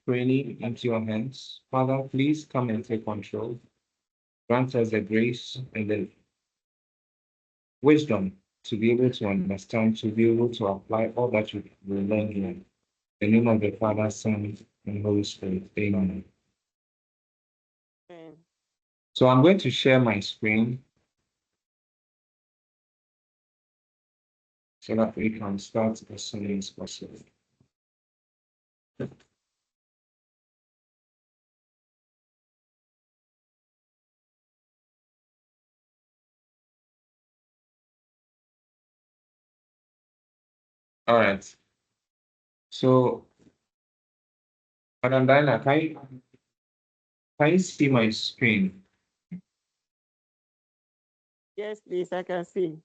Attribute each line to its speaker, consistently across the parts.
Speaker 1: praying into your hands. Father, please come and take control. Grant us the grace and the wisdom to be able to understand, to be able to apply all that we will learn here. In the name of the Father, Son, and Holy Spirit. Amen.
Speaker 2: Amen.
Speaker 1: So I'm going to share my screen so that we can start as soon as possible. All right. So, Madam Diana, can you see my screen?
Speaker 2: Yes, please, I can see.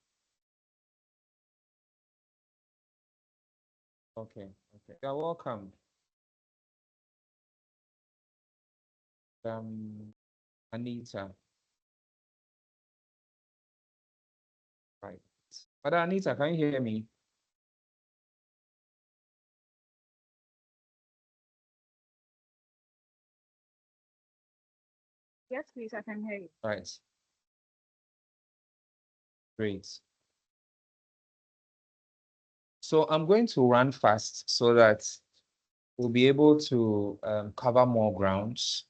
Speaker 1: Okay. You're welcome. Anita. Right. Madam Anita, can you hear me?
Speaker 3: Yes, please, I can hear you.
Speaker 1: Right. Great. So I'm going to run fast so that we'll be able to cover more grounds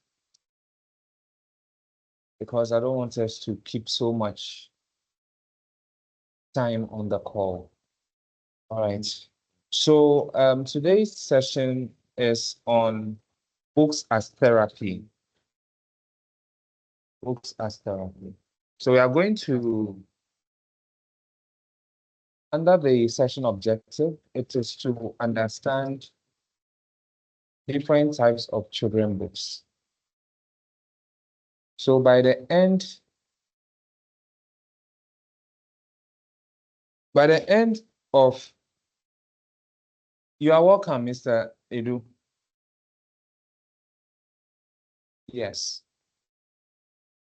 Speaker 1: because I don't want us to keep so much time on the call. All right. So today's session is on books as therapy. Books as therapy. So we are going to, under the session objective, it is to understand different types of children books. So by the end of, you are welcome, Mr. Edu. Yes.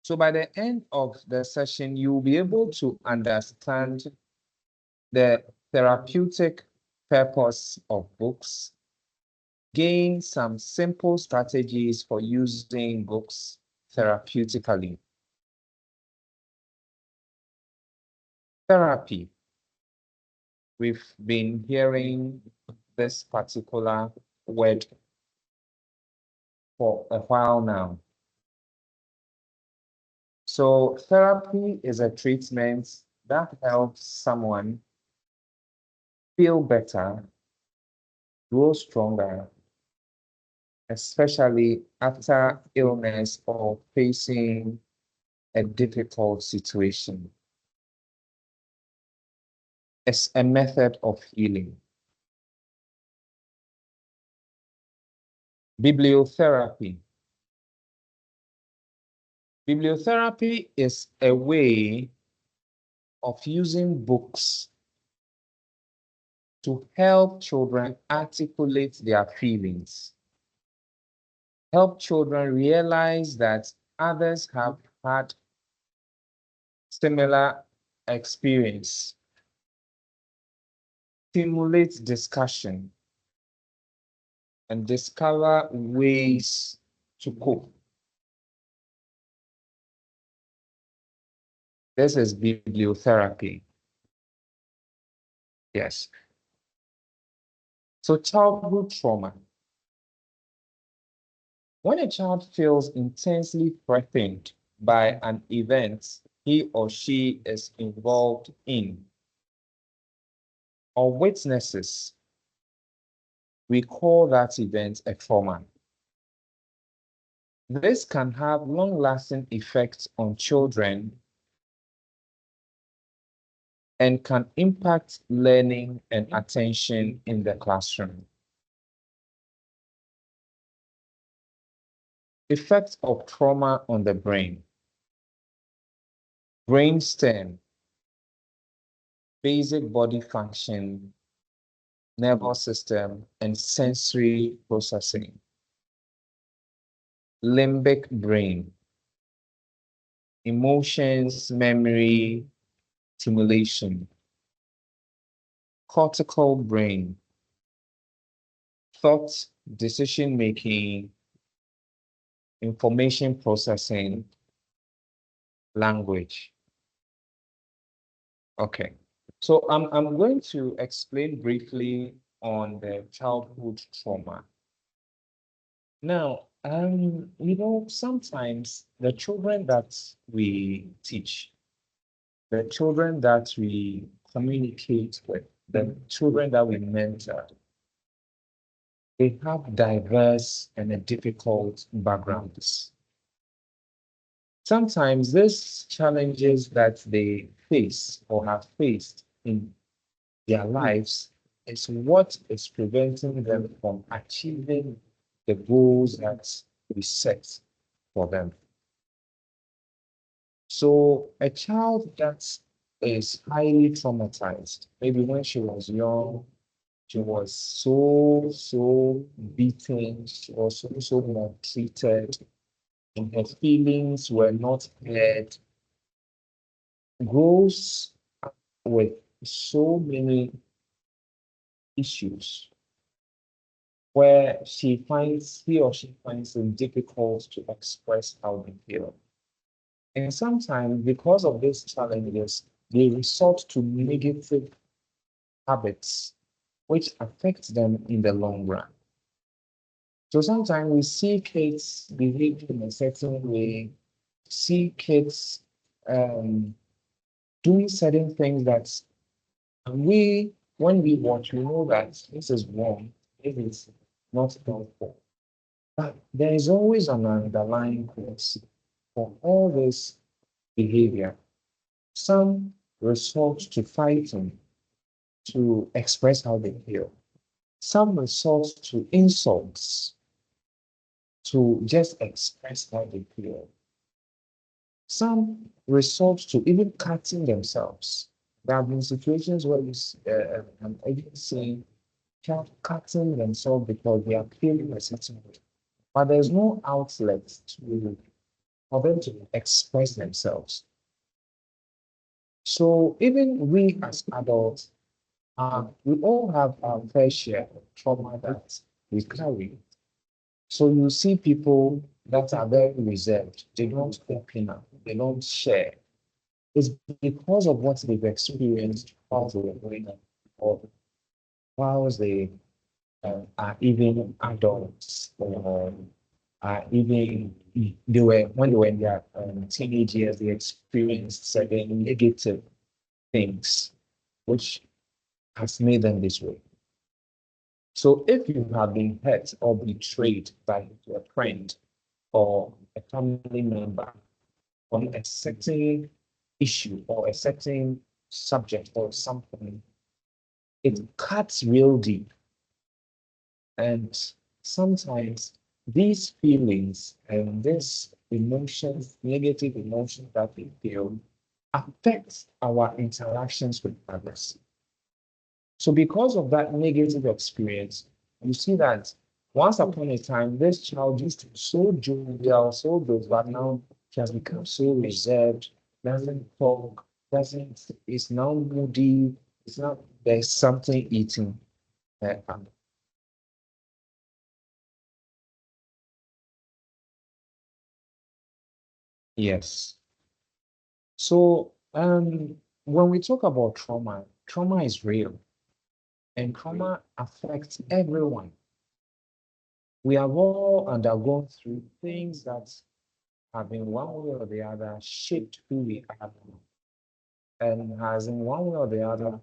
Speaker 1: So by the end of the session, you will be able to understand the therapeutic purpose of books, gain some simple strategies for using books therapeutically. Therapy. We've been hearing this particular word for a while now. So therapy is a treatment that helps someone feel better, grow stronger, especially after illness or facing a difficult situation. It's a method of healing. Bibliotherapy. Bibliotherapy is a way of using books to help children articulate their feelings, help children realize that others have had similar experience, stimulate discussion, and discover ways to cope. This is bibliotherapy. Yes. So childhood trauma. When a child feels intensely threatened by an event he or she is involved in, or witnesses, we call that event a trauma. This can have long-lasting effects on children and can impact learning and attention in the classroom. Effects of trauma on the brain. Brainstem, basic body function, nervous system, and sensory processing. Limbic brain, emotions, memory, stimulation. Cortical brain, thought decision making, information processing, language. Okay. So I'm going to explain briefly on the childhood trauma. Now, sometimes the children that we teach, the children that we communicate with, the children that we mentor, they have diverse and difficult backgrounds. Sometimes these challenges that they face or have faced in their lives is what is preventing them from achieving the goals that we set for them. So a child that is highly traumatized, maybe when she was young, she was so beaten, she was so maltreated, and her feelings were not heard, grows up with so many issues where he or she finds it difficult to express how they feel. And sometimes, because of these challenges, they resort to negative habits, which affect them in the long run. So sometimes we see kids behaving in a certain way, see kids doing certain things that when we watch, we know that this is wrong, this is not helpful. But there is always an underlying cause for all this behavior. Some resort to fighting to express how they feel. Some resort to insults to just express how they feel. Some resort to even cutting themselves. There have been situations where I'm even seeing child cutting themselves because they are feeling a certain way. But there's no outlet for them to express themselves. So even we as adults, we all have our fair share of trauma that we carry. So you see people that are very reserved, they don't open up, they don't share. It's because of what they've experienced while they were growing up or while they are even adults or even when they were in their teenage years, they experienced certain negative things which has made them this way. So if you have been hurt or betrayed by a friend or a family member on a certain issue or a certain subject or something, it cuts real deep. And sometimes these feelings and these emotions, negative emotions that we feel, affect our interactions with others. So because of that negative experience, you see that once upon a time, this child used to be so jovial, so good, but now she has become so reserved, doesn't talk, is now moody, it's not, there's something eating her up. Yes. So when we talk about trauma, trauma is real and trauma affects everyone. We have all undergone through things that have in one way or the other shaped who we are and has in one way or the other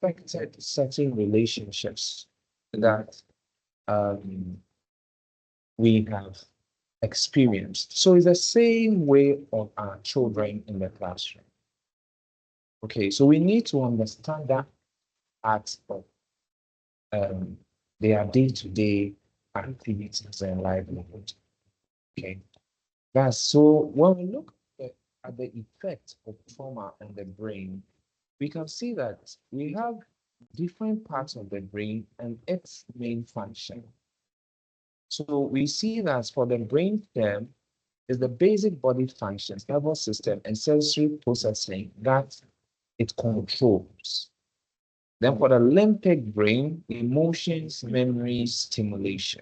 Speaker 1: affected certain relationships that um, we have experienced. So it's the same way of our children in the classroom. Okay, so we need to understand that aspect um, their day-to-day activities and livelihood. Okay, that's so when we look at the effect of trauma on the brain, we can see that we have different parts of the brain and its main function. So we see that for the brain stem is the basic body functions, nervous system, and sensory processing that it controls. Then for the limbic brain, emotions, memory, stimulation.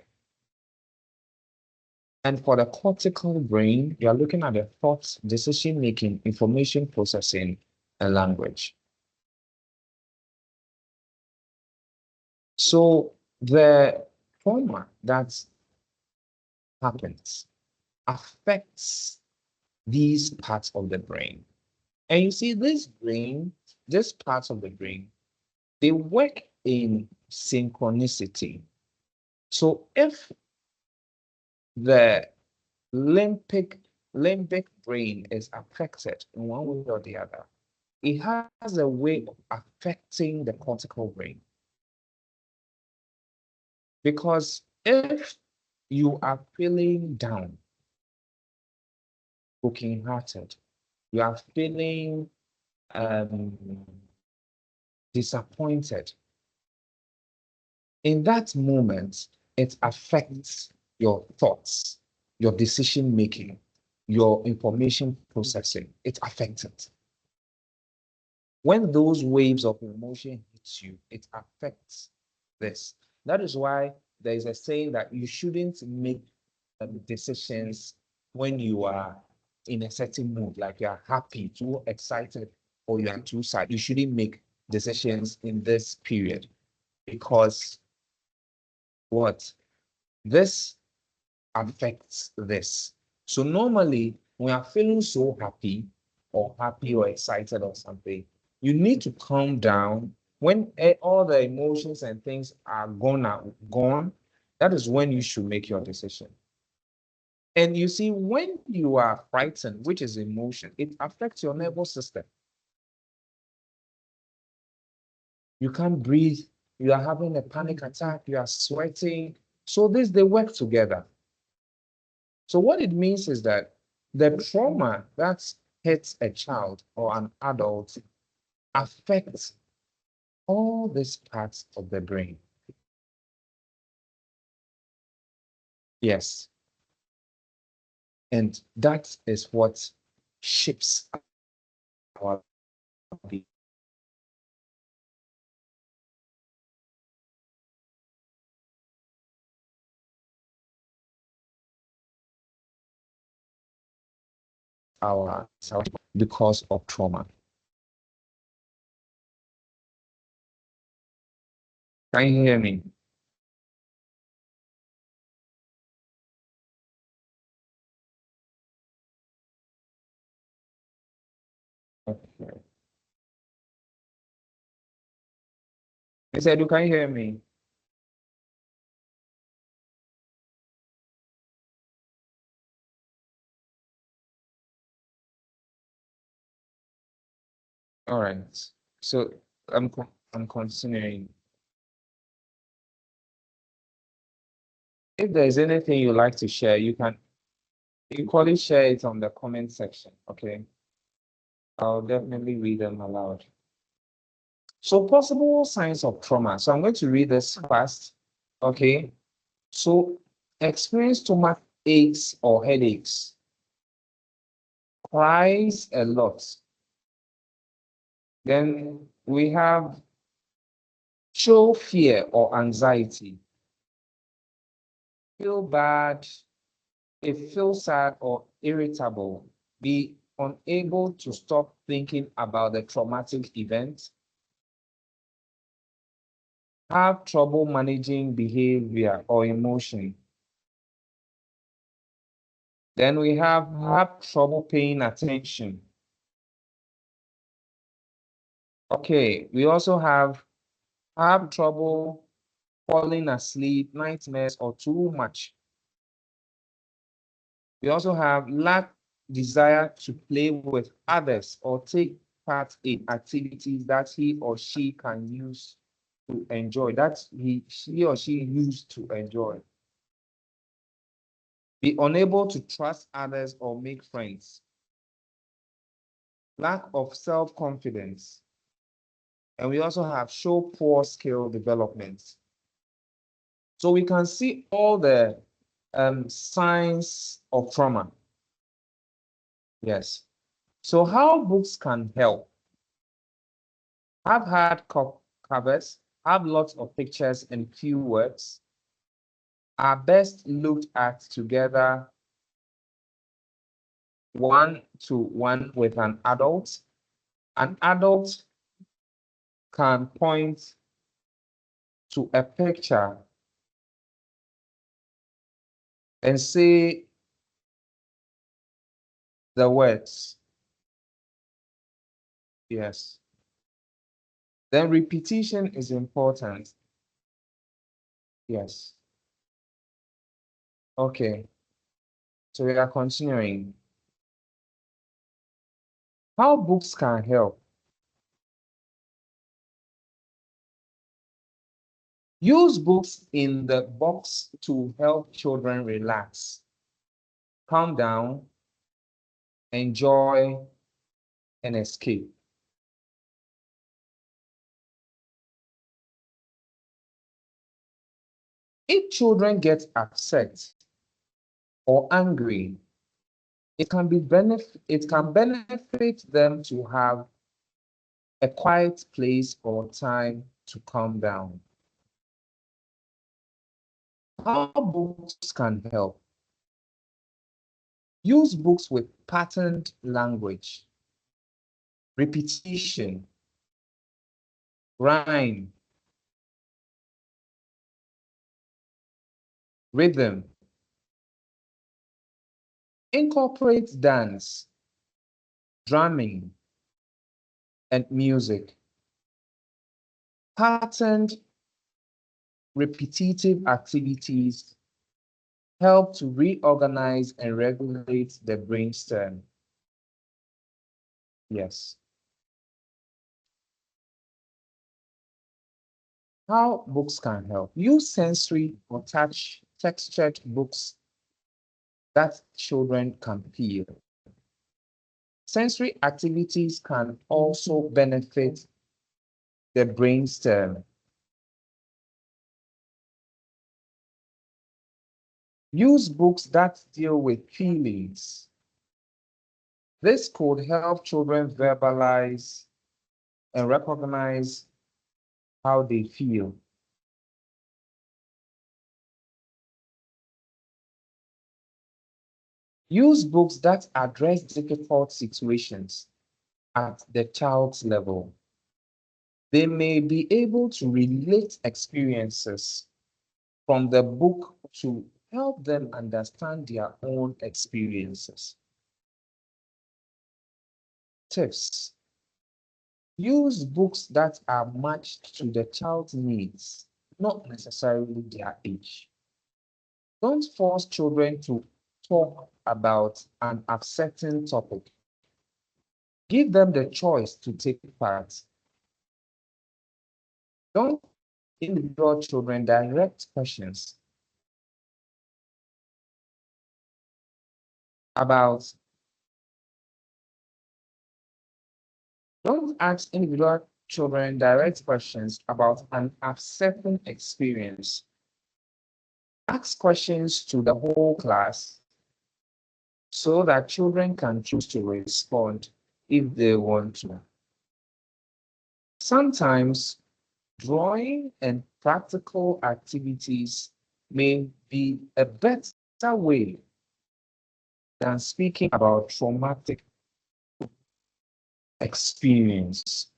Speaker 1: And for the cortical brain, you are looking at the thoughts, decision-making, information processing, and language. So the trauma that happens affects these parts of the brain. And you see, this parts of the brain, they work in synchronicity. So if the limbic brain is affected in one way or the other, it has a way of affecting the cortical brain. Because if you are feeling down, broken-hearted, you are feeling disappointed, in that moment, it affects your thoughts, your decision making, your information processing. It affects it. When those waves of emotion hit you, it affects this. That is why there is a saying that you shouldn't make decisions when you are in a certain mood, like you are happy, too excited, or you are too sad. You shouldn't make decisions in this period because what? This affects this. So normally, when you are feeling so happy or excited or something, you need to calm down. When all the emotions and things are gone, that is when you should make your decision. And you see, when you are frightened, which is emotion, it affects your nervous system. You can't breathe, you are having a panic attack, you are sweating. So they work together. So what it means is that the trauma that hits a child or an adult affects all these parts of the brain. Yes. And that is what shapes our behavior. Because of trauma. Can you hear me? Okay. I said, you can hear me. All right. So I'm continuing. If there's anything you'd like to share, you can equally share it on the comment section. Okay. I'll definitely read them aloud. So possible signs of trauma. So I'm going to read this fast. Okay. So experience stomach aches or headaches, cries a lot. Then we have show fear or anxiety, feel bad, feel sad or irritable, be unable to stop thinking about the traumatic event, have trouble managing behavior or emotion. Then we have trouble paying attention. Okay, we also have trouble falling asleep, nightmares, or too much. We also have lack desire to play with others or take part in activities that he or she can use to enjoy, that she or she used to enjoy. Be unable to trust others or make friends. Lack of self-confidence. And we also have show poor skill development. So we can see all the signs of trauma. Yes. So how books can help? I've had covers, have lots of pictures and few words, are best looked at together one-to-one with an adult. An adult can point to a picture and say the words. Yes. Then repetition is important. Yes. Okay. So we are continuing. How books can help. Use books in the box to help children relax, calm down, enjoy, and escape. If children get upset or angry, it can benefit them to have a quiet place or time to calm down. How books can help. Use books with patterned language, repetition, rhyme, rhythm. Incorporate dance, drumming, and music. Patterned, repetitive activities help to reorganize and regulate the brainstem. Yes. How books can help. Use sensory or textured books that children can feel. Sensory activities can also benefit the brainstem. Use books that deal with feelings. This could help children verbalize and recognize how they feel. Use books that address difficult situations at the child's level. They may be able to relate experiences from the book to help them understand their own experiences. Tips. Use books that are matched to the child's needs, not necessarily their age. Don't force children to talk about an upsetting topic. Give them the choice to take part. Don't individual children direct questions about don't ask individual children direct questions about an upsetting experience. Ask questions to the whole class so that children can choose to respond if they want to. Sometimes drawing and practical activities may be a better way than speaking about traumatic experience.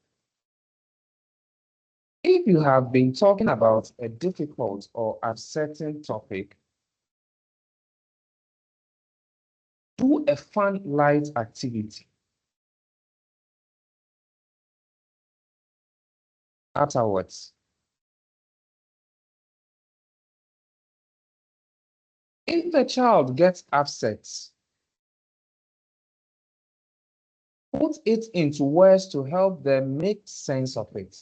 Speaker 1: If you have been talking about a difficult or upsetting topic, do a fun, light activity. Afterwards, if the child gets upset, put it into words to help them make sense of it.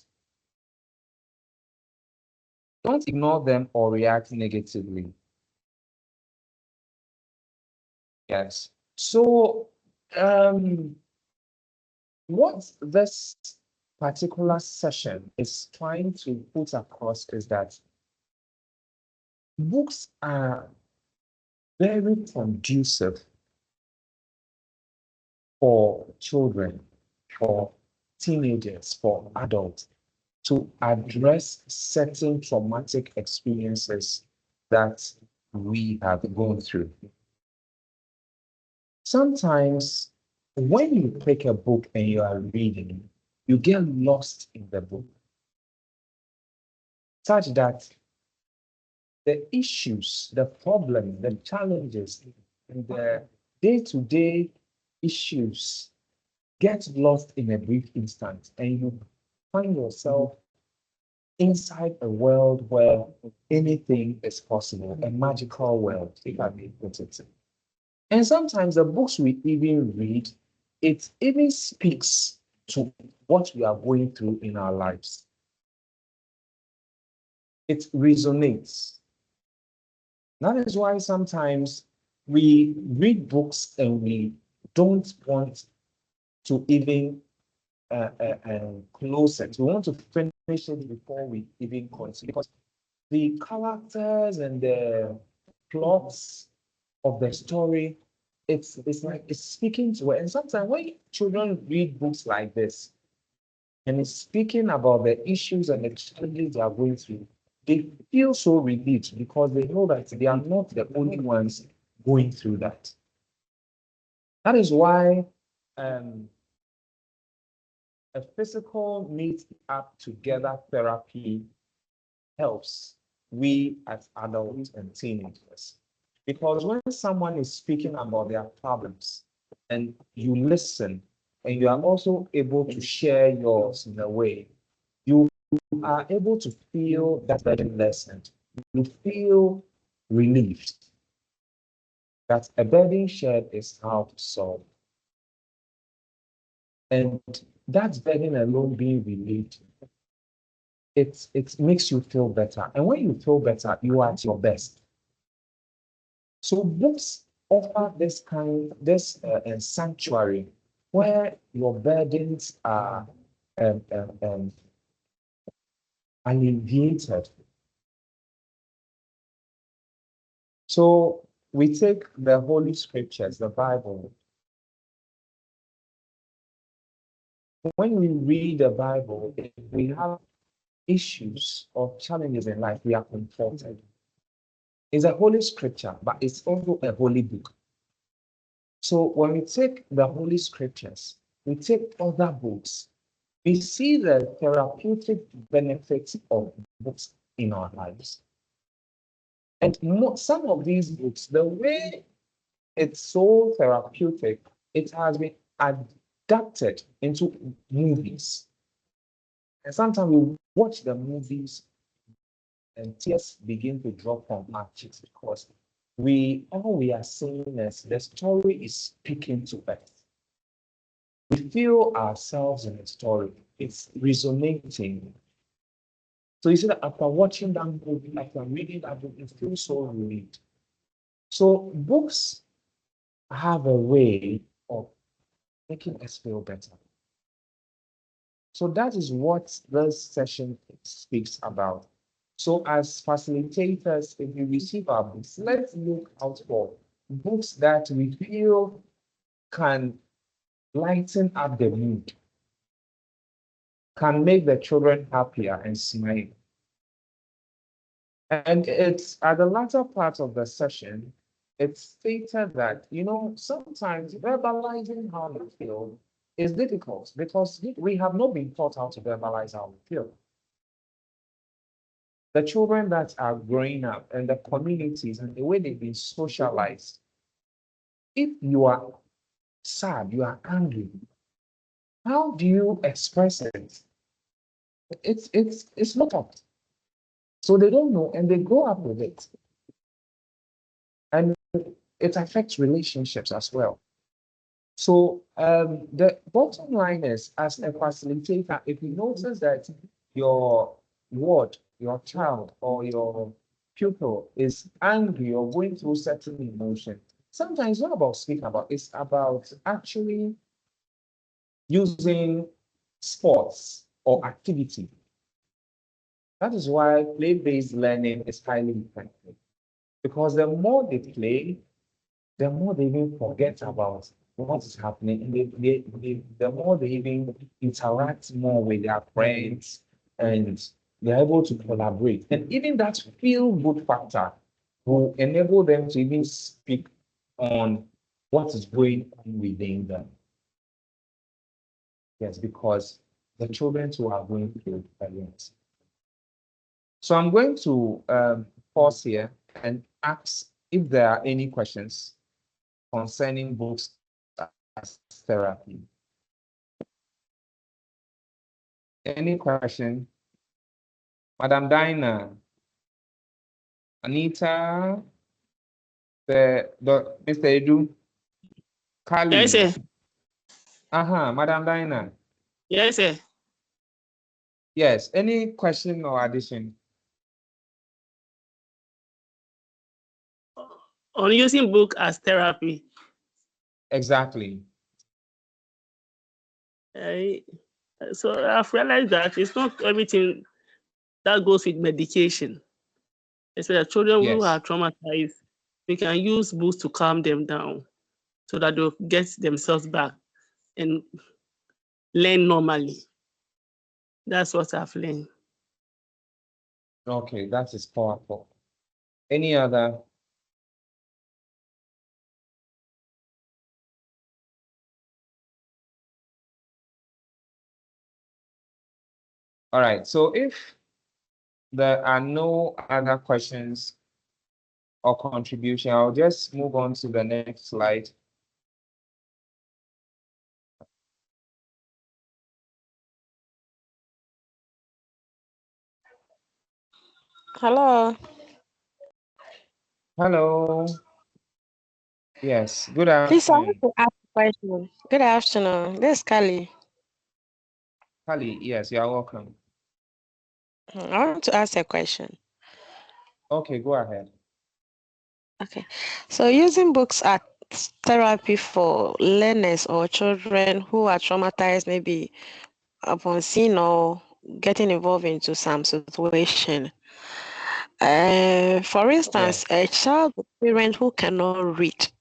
Speaker 1: Don't ignore them or react negatively. Yes. So, what this particular session is trying to put across is that books are very conducive for children, for teenagers, for adults. to address certain traumatic experiences that we have gone through. Sometimes when you pick a book and you are reading, you get lost in the book, such that the issues, the problems, the challenges, and the day-to-day issues get lost in a brief instant, and you find yourself inside a world where anything is possible, a magical world, if I may put it. And sometimes the books we even read, it even speaks to what we are going through in our lives. It resonates. That is why sometimes we read books and we don't want to even close it. We want to finish it before we even continue, because the characters and the plots of the story, it's like it's speaking to it. And sometimes when children read books like this, and it's speaking about the issues and the challenges they are going through, they feel so relieved because they know that they are not the only ones going through that. That is why a physical meet up together therapy helps we as adults and teenagers. Because when someone is speaking about their problems and you listen and you are also able to share yours in a way, you are able to feel that burden lessened. You feel relieved that a burden shared is how to solve. And that burden alone being relieved, it makes you feel better. And when you feel better, you are at your best. So books offer this sanctuary where your burdens are alleviated. So we take the Holy Scriptures, the Bible. When we read the Bible, if we have issues or challenges in life, we are comforted. It's a holy scripture, but it's also a holy book. So when we take the Holy Scriptures, we take other books, we see the therapeutic benefits of books in our lives. And some of these books, the way it's so therapeutic, it has been adapted into movies. And sometimes we watch the movies and tears begin to drop from our cheeks because all we are seeing is the story is speaking to us. We feel ourselves in the story. It's resonating. So you see that after watching that movie, after reading that book, it feels so relieved. So books have a way of making us feel better. So that is what this session speaks about. So as facilitators, if we receive our books, let's look out for books that we feel can lighten up the mood, can make the children happier and smile. And it's at the latter part of the session, it's stated that, sometimes verbalizing how we feel is difficult because we have not been taught how to verbalize how we feel. The children that are growing up and the communities and the way they've been socialized, if you are sad, you are angry, how do you express it? It's not taught. So they don't know and they grow up with it. And it affects relationships as well. So the bottom line is, as a facilitator, if you notice that your ward, your child, or your pupil is angry or going through certain emotion, sometimes it's not about speaking about, it's about actually using sports or activity. That is why play-based learning is highly effective. Because the more they play, the more they even forget about what is happening. And the more they even interact more with their friends, and they're able to collaborate. And even that feel-good factor will enable them to even speak on what is going on within them. Yes, because the children too are going through experience. So I'm going to pause here and ask if there are any questions concerning books as therapy. Any question? Madam Dinah, Anita, Mr. Edu, Kali.
Speaker 2: Yes, sir.
Speaker 1: Madam Dinah.
Speaker 2: Yes, sir.
Speaker 1: Yes, any question or addition?
Speaker 2: On using book as therapy.
Speaker 1: Exactly.
Speaker 2: So I've realized that it's not everything that goes with medication. Especially children who
Speaker 1: Yes.
Speaker 2: are traumatized, we can use books to calm them down so that they'll get themselves back and learn normally. That's what I've learned.
Speaker 1: Okay, that is powerful. Any other? All right, so if there are no other questions or contribution, I'll just move on to the next slide.
Speaker 3: Hello.
Speaker 1: Hello. Yes, good
Speaker 3: Please, I want
Speaker 1: afternoon.
Speaker 3: to ask a question. Good afternoon. This is Kali.
Speaker 1: Kali, yes, you are welcome.
Speaker 3: I want to ask a question.
Speaker 1: Okay, go ahead.
Speaker 3: Okay. So, using books as therapy for learners or children who are traumatized, maybe upon seeing or getting involved into some situation. For instance, a child with parent who cannot read,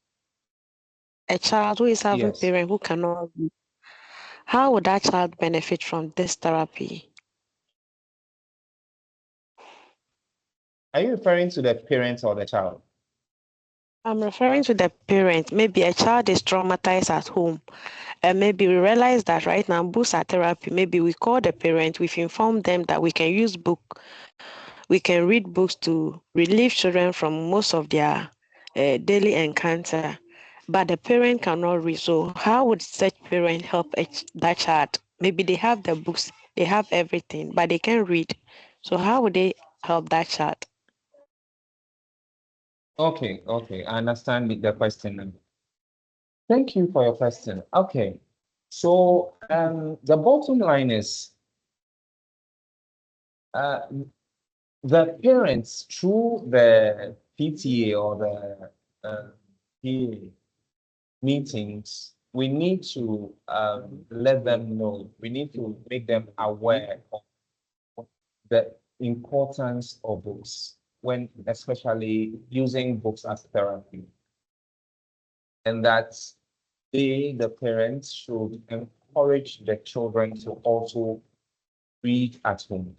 Speaker 3: a child who is having
Speaker 1: Yes.
Speaker 3: parent who cannot read, how would that child benefit from this therapy?
Speaker 1: Are you referring to the parents or the child?
Speaker 3: I'm referring to the parent. Maybe a child is traumatized at home, and maybe we realize that right now books are therapy. Maybe we call the parent, we've informed them that we can use we can read books to relieve children from most of their daily encounter, but the parent cannot read. So how would such parent help that child? Maybe they have the books, they have everything, but they can't read. So how would they help that child?
Speaker 1: Okay, I understand the question now. Thank you for your question. Okay, so the bottom line is the parents through the PTA or the PA meetings, we need to let them know, we need to make them aware of the importance of books when especially using books as therapy. And that they, the parents, should encourage the children to also read at home.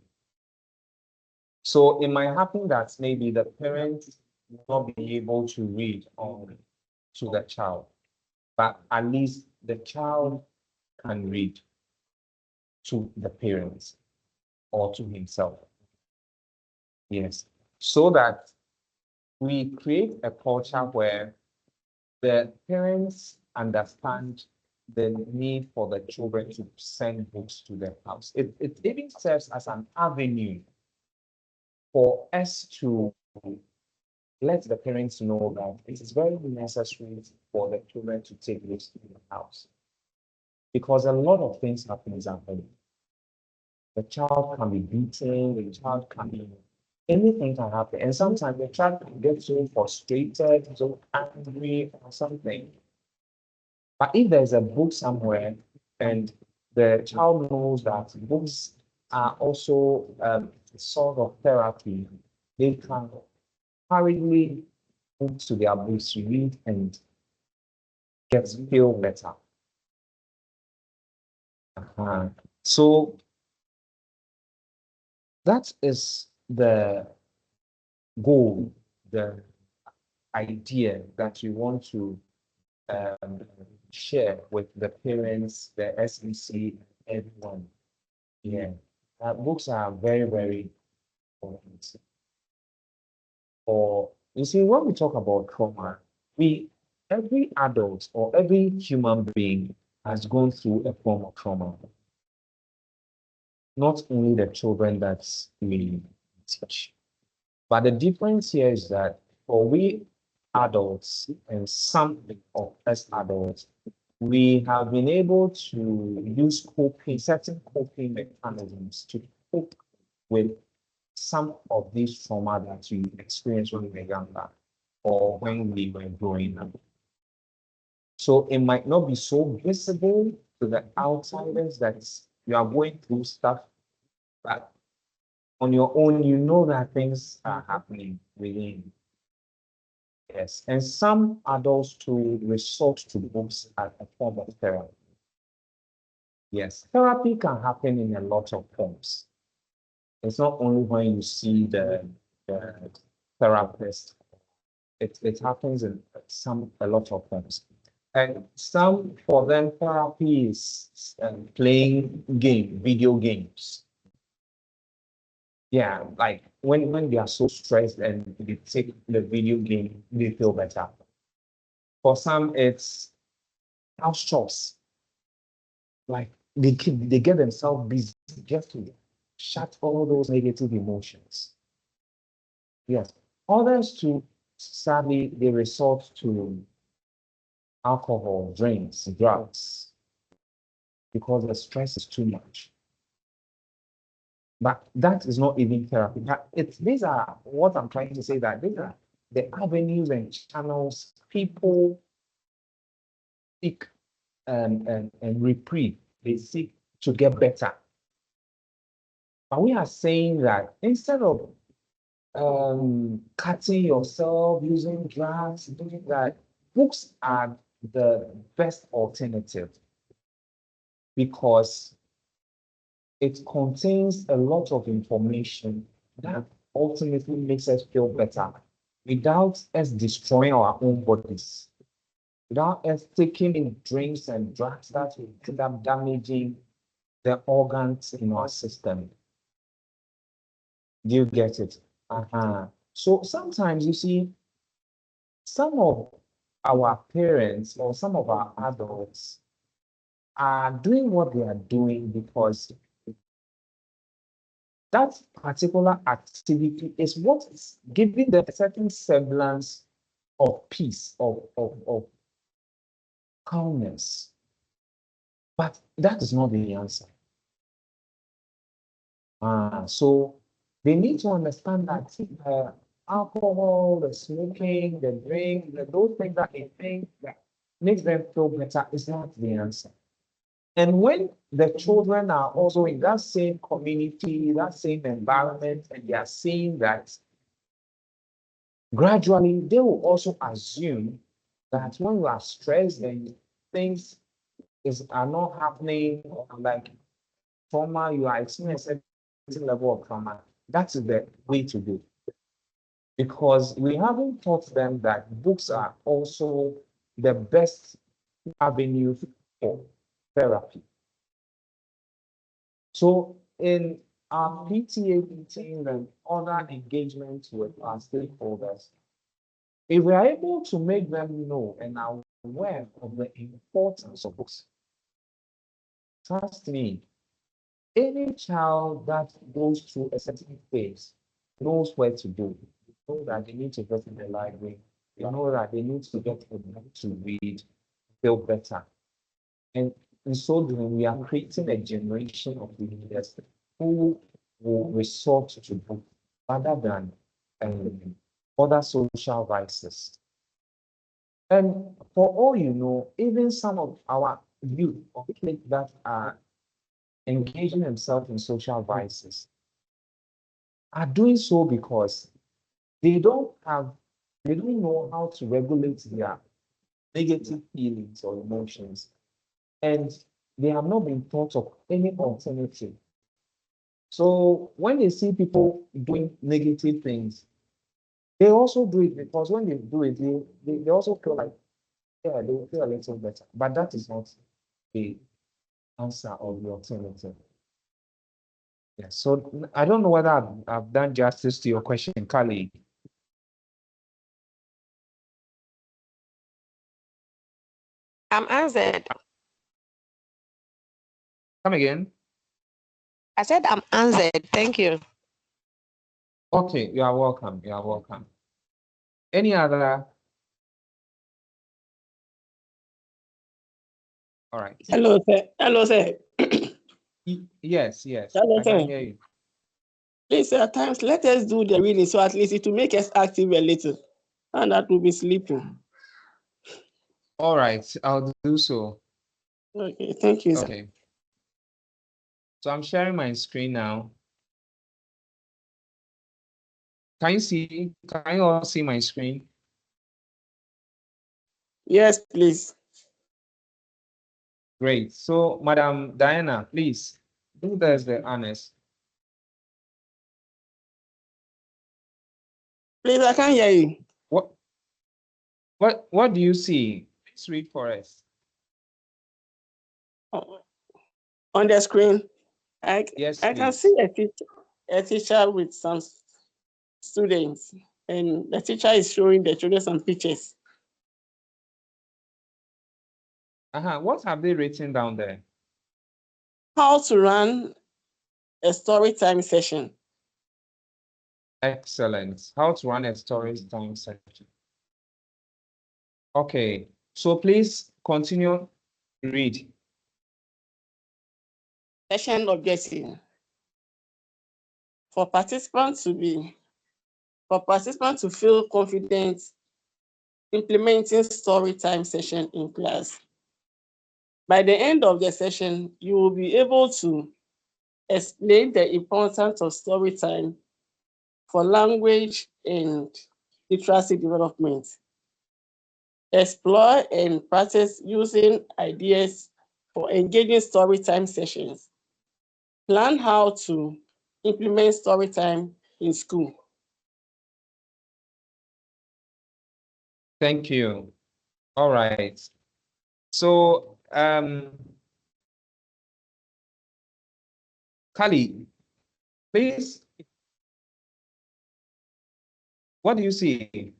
Speaker 1: So it might happen that maybe the parents will not be able to read on to the child, but at least the child can read to the parents or to himself. Yes, so that we create a culture where the parents understand the need for the children to send books to their house. It even serves as an avenue for us to let the parents know that it is very necessary for the children to take books to the house. Because a lot of things happen at home. The child can be beaten, the child can be anything can happen. And sometimes the child can get so frustrated, so angry or something. But if there's a book somewhere and the child knows that books are also a sort of therapy, they can hurriedly move to their books to read and feel better. So That is the goal, the idea that you want to share with the parents, the SEC, everyone. Yeah, books are very, very important. Or you see, when we talk about trauma, every adult or every human being has gone through a form of trauma. Not only the children that we teach, but the difference here is that for we adults and some of us adults, we have been able to use certain coping mechanisms to cope with some of these trauma that we experienced when we were younger or when we were growing up. So it might not be so visible to the outsiders that you are going through stuff, but on your own, you know that things are happening within. Yes, and some adults to resort to books as a form of therapy. Yes, therapy can happen in a lot of forms. It's not only when you see the therapist. It happens in a lot of forms. And some for them therapy is playing video games. Yeah, like when they are so stressed and they take the video game, they feel better. For some, it's house chores. Like they get themselves busy just to shut all those negative emotions. Yes. Others too, sadly, they resort to alcohol, drinks, drugs, because the stress is too much. But that is not even therapy. These are what I'm trying to say, that these are the avenues and channels people seek and reprieve. They seek to get better. But we are saying that instead of cutting yourself, using drugs, doing that, books are the best alternative because it contains a lot of information that ultimately makes us feel better without us destroying our own bodies, without us taking in drinks and drugs that will end up damaging the organs in our system. Do you get it? So sometimes you see some of our parents or some of our adults are doing what they are doing because that particular activity is what is giving them a certain semblance of peace, of calmness. But that is not the answer. So they need to understand that alcohol, the smoking, the drink, those things that they think that makes them feel better is not the answer. And when the children are also in that same community, that same environment, and they are seeing that, gradually they will also assume that when you are stressed and things are not happening, or like trauma, you are experiencing a certain level of trauma, that is the way to go. Because we haven't taught them that books are also the best avenue for therapy. So in our PTA meetings and other engagements with our stakeholders, if we are able to make them know and are aware of the importance of books, trust me, any child that goes through a certain phase knows where to go. They know that they need to go to the library. They know that they need to get a book to read, feel better. And in so doing, we are creating a generation of leaders who will resort to books rather than other social vices. And for all you know, even some of our youth or kids that are engaging themselves in social vices are doing so because they don't know how to regulate their negative feelings or emotions. And they have not been thought of any alternative So when they see people doing negative things, they also do it because when they do it, they also feel like, yeah, they will feel a little better. But that is not the answer or the alternative. Yeah, so I don't know whether I've done justice to your question, Kali.
Speaker 3: I'm answered.
Speaker 1: Come again.
Speaker 3: I said I'm answered. Thank you.
Speaker 1: Okay, you are welcome. You are welcome. Any other? All right.
Speaker 2: Hello, sir. Hello, sir.
Speaker 1: Yes, yes.
Speaker 2: Hello,
Speaker 1: I can
Speaker 2: sir.
Speaker 1: hear you.
Speaker 2: Please, at times, let us do the reading so at least it will make us active a little, and that will be sleeping.
Speaker 1: All right, I'll do so.
Speaker 2: Okay, thank you, sir.
Speaker 1: Okay. So I'm sharing my screen now. Can you all see my screen?
Speaker 2: Yes, please.
Speaker 1: Great. So, Madam Diana, please do there's the honors.
Speaker 2: Please, I can't hear you.
Speaker 1: What do you see? Please read for us.
Speaker 2: On the screen,
Speaker 1: Yes,
Speaker 2: I can
Speaker 1: please.
Speaker 2: see a teacher with some students, and the teacher is showing the children some pictures.
Speaker 1: What have they written down there?
Speaker 2: How to run a story time session.
Speaker 1: Excellent. How to run a story time session. Okay, so please continue to read.
Speaker 2: Session objective. For participants to feel confident implementing story time session in class. By the end of the session, you will be able to explain the importance of story time for language and literacy development. Explore and practice using ideas for engaging story time sessions. Plan how to implement story time in school.
Speaker 1: Thank you. All right. So, Kali, please, what do you see?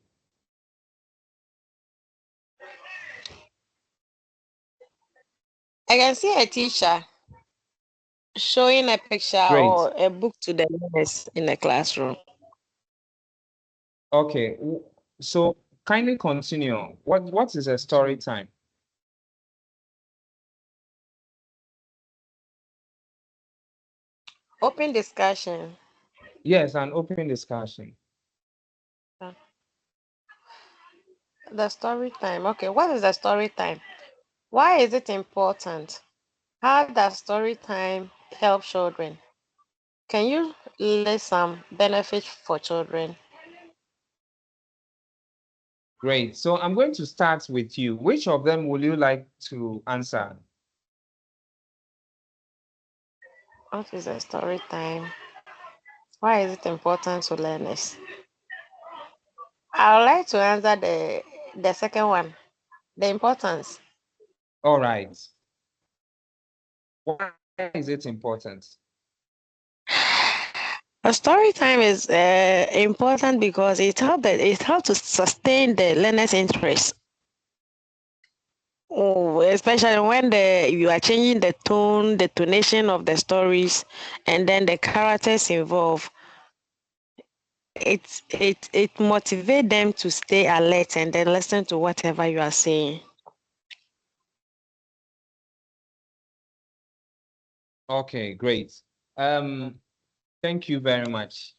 Speaker 3: I can see a teacher showing a picture
Speaker 1: Great.
Speaker 3: or a book to the learners in the classroom.
Speaker 1: Okay. So kindly continue. What is a story time?
Speaker 3: Open discussion.
Speaker 1: Yes, an open discussion.
Speaker 3: The story time. Okay, what is the story time? Why is it important? How does story time help children? Can you list some benefits for children?
Speaker 1: Great. So I'm going to start with you. Which of them would you like to answer?
Speaker 3: What is a story time? Why is it important to learners? I would like to answer the second one, the importance.
Speaker 1: All right. Why is it important?
Speaker 3: A story time is important because it helps to sustain the learner's interest. Oh, especially when you are changing the tone, the tonation of the stories, and then the characters involved. It motivates them to stay alert and then listen to whatever you are saying.
Speaker 1: Okay, great. Thank you very much.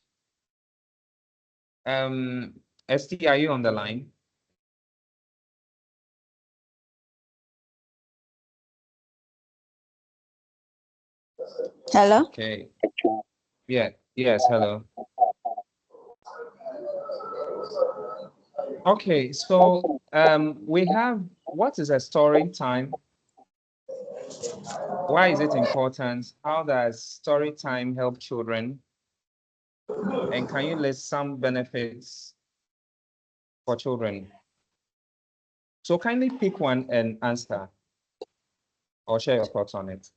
Speaker 1: ST, are you on the line?
Speaker 4: Hello?
Speaker 1: Okay. Yeah, yes, hello. Okay, so we have what is a story time? Why is it important? How does story time help children? And can you list some benefits for children? So kindly pick one and answer or share your thoughts on it.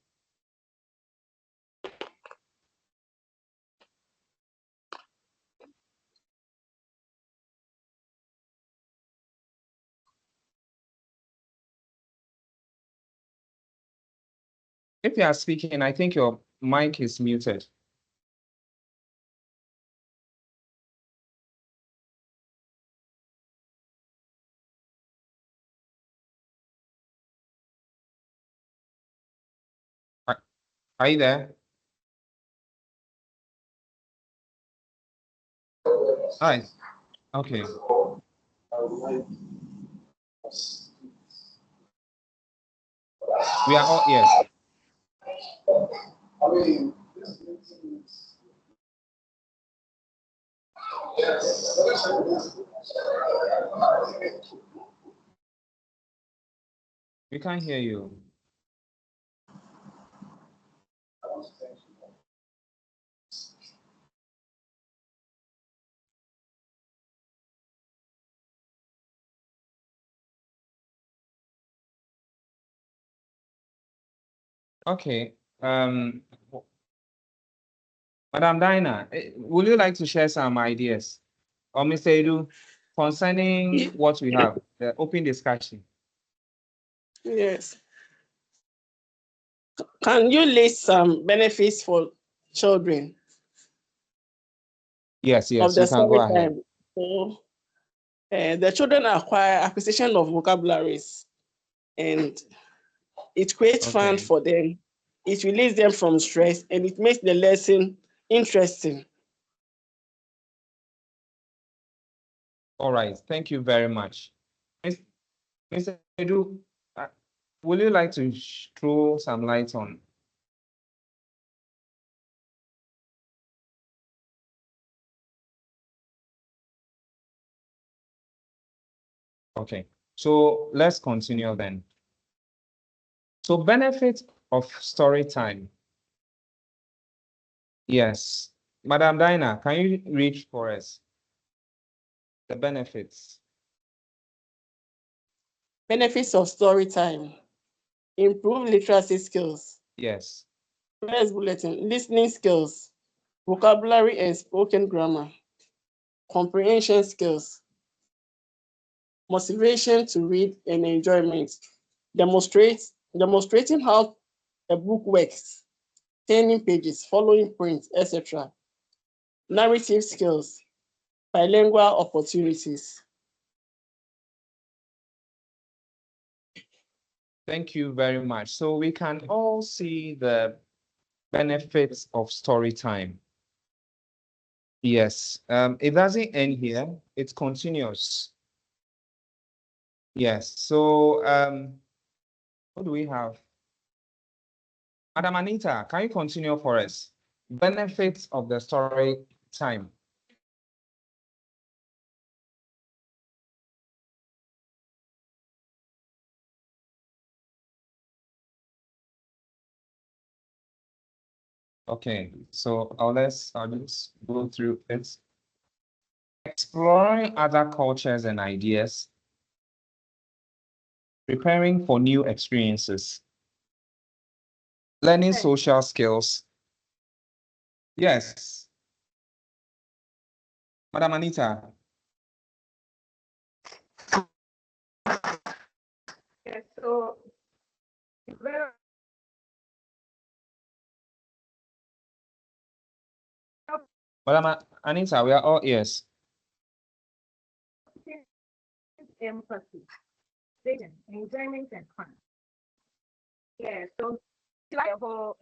Speaker 1: If you are speaking, I think your mic is muted. Are you there? Hi. Okay. We are all yes. We can't hear you. Okay. Madam Dinah, would you like to share some ideas? Or Mr. Edu, concerning what we have, the open discussion?
Speaker 2: Yes. Can you list some benefits for children
Speaker 1: Yes,
Speaker 2: of
Speaker 1: yes,
Speaker 2: the
Speaker 1: you can go
Speaker 2: story
Speaker 1: ahead.
Speaker 2: time? So, the children acquire acquisition of vocabularies, and it creates fun
Speaker 1: Okay.
Speaker 2: for them. It relieves them from stress, and it makes the lesson interesting.
Speaker 1: All right. Thank you very much. Mr. Edu, would you like to throw some light on? Okay. So let's continue then. So benefit of story time. Yes. Madam Dinah, can you read for us the benefits?
Speaker 2: Benefits of story time: improve literacy skills.
Speaker 1: Yes.
Speaker 2: First bulletin: listening skills, vocabulary and spoken grammar, comprehension skills, motivation to read and enjoyment, demonstrating how a book works, turning pages, following print, etc. Narrative skills, bilingual opportunities.
Speaker 1: Thank you very much. So we can all see the benefits of story time. Yes. It doesn't end here. It continues. Yes. So what do we have? Madam Anita, can you continue for us? Benefits of the story time. Okay, so I'll just go through it. Exploring other cultures and ideas, preparing for new experiences, learning social skills. Yes. Madam Anita.
Speaker 4: Yes, so
Speaker 1: Madam Anita, we are all ears.
Speaker 4: empathy, vision, enjoyment, and fun. Yeah, so like a whole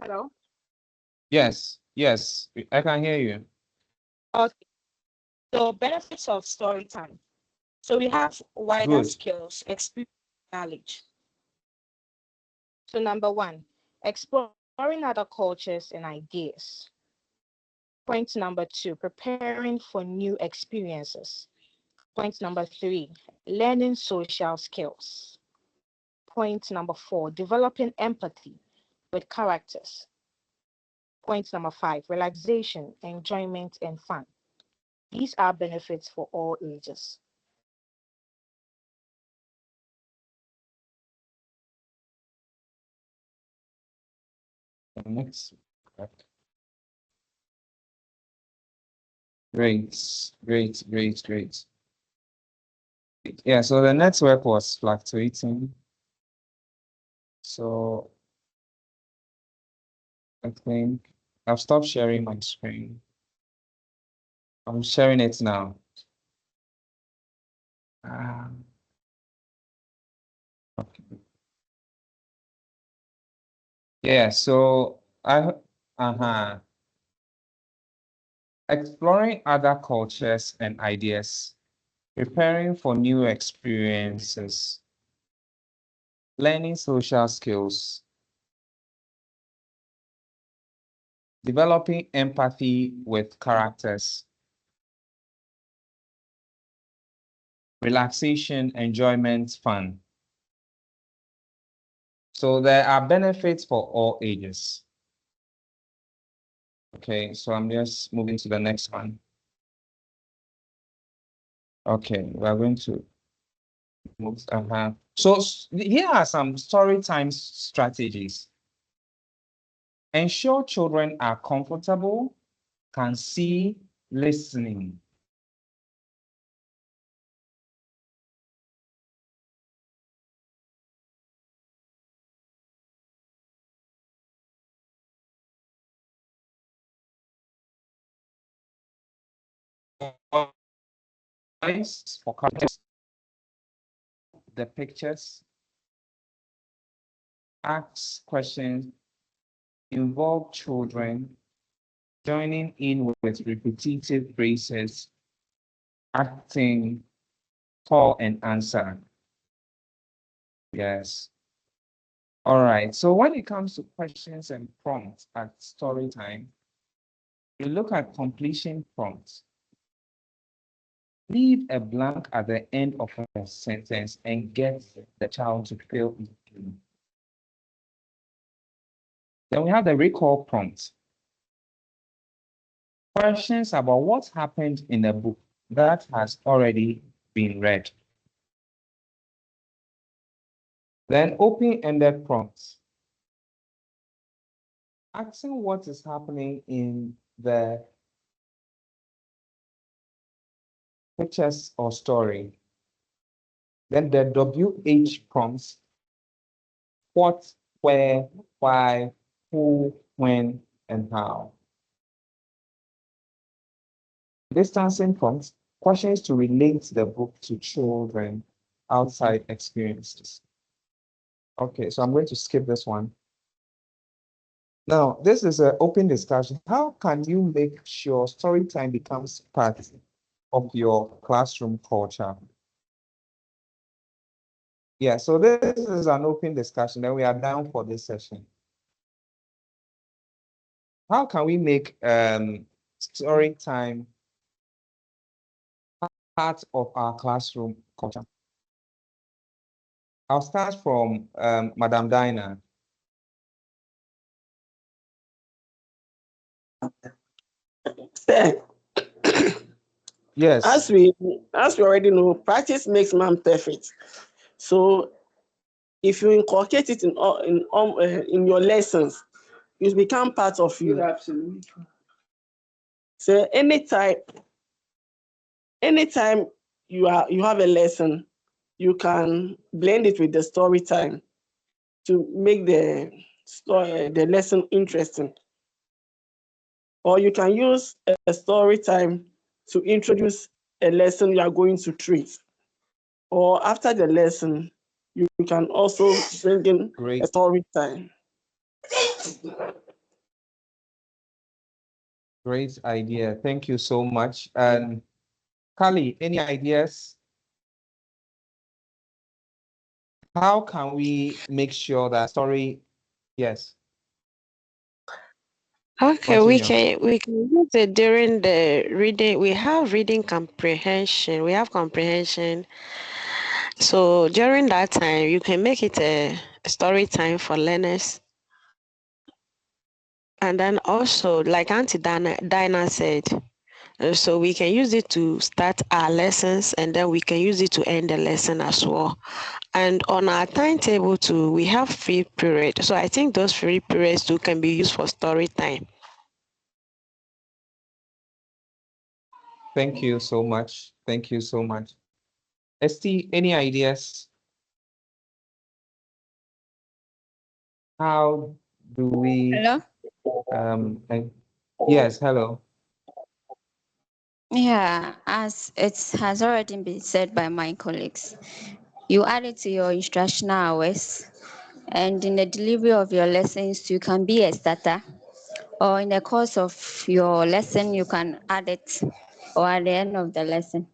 Speaker 4: hello.
Speaker 1: Yes, yes, I can hear you.
Speaker 3: Okay. So benefits of story time. So we have wider
Speaker 1: Good.
Speaker 3: skills, experience, knowledge. So number one, exploring other cultures and ideas. Point number two, preparing for new experiences. Point number three, learning social skills.
Speaker 4: Point number 4, developing empathy with characters. Point number 5, relaxation, enjoyment, and fun. These are benefits for all ages.
Speaker 1: Next. Great. Yeah, so the network was fluctuating. So I think I've stopped sharing my screen. I'm sharing it now. Okay. Yeah, so exploring other cultures and ideas, preparing for new experiences, learning social skills, developing empathy with characters, relaxation, enjoyment, fun. So there are benefits for all ages. Okay, so I'm just moving to the next one. Okay, we are going to move. So here are some story time strategies. Ensure children are comfortable, can see, listening. For characters, the pictures, ask questions, involve children, joining in with repetitive phrases, acting, call and answer. Yes. All right. So when it comes to questions and prompts at story time, you look at completion prompts. Leave a blank at the end of a sentence and get the child to fill it in. Then we have the recall prompt. Questions about what happened in a book that has already been read. Then open-ended prompts. Asking what is happening in the pictures or story. Then the WH prompts. What, where, why, who, when, and how. Distancing prompts. Questions to relate the book to children outside experiences. Okay, so I'm going to skip this one. Now, this is an open discussion. How can you make sure story time becomes part of your classroom culture? Yeah, so this is an open discussion, and we are down for this session. How can we make story time part of our classroom culture? I'll start from Madam Dinah. Yes.
Speaker 2: As we already know, practice makes man perfect. So if you inculcate it in your lessons, it become part of you. Absolutely. So anytime you have a lesson, you can blend it with the story time to make the lesson interesting. Or you can use a story time to introduce a lesson you are going to treat. Or after the lesson, you can also bring in a story time.
Speaker 1: Great idea. Thank you so much. And Kali, any ideas? How can we make sure that story? Yes.
Speaker 3: Okay,
Speaker 1: Continue.
Speaker 3: we can use it during the reading. We have reading comprehension. We have comprehension. So during that time, you can make it a story time for learners. And then also, like Auntie Dinah said, so we can use it to start our lessons, and then we can use it to end the lesson as well. And on our timetable too, we have free period. So I think those free periods too can be used for story time.
Speaker 1: Thank you so much. Thank you so much. ST, any ideas? How do we
Speaker 5: Hello?
Speaker 1: yes, hello.
Speaker 5: Yeah, as it has already been said by my colleagues, you add it to your instructional hours, and in the delivery of your lessons, you can be a starter, or in the course of your lesson, you can add it, or at the end of the lesson.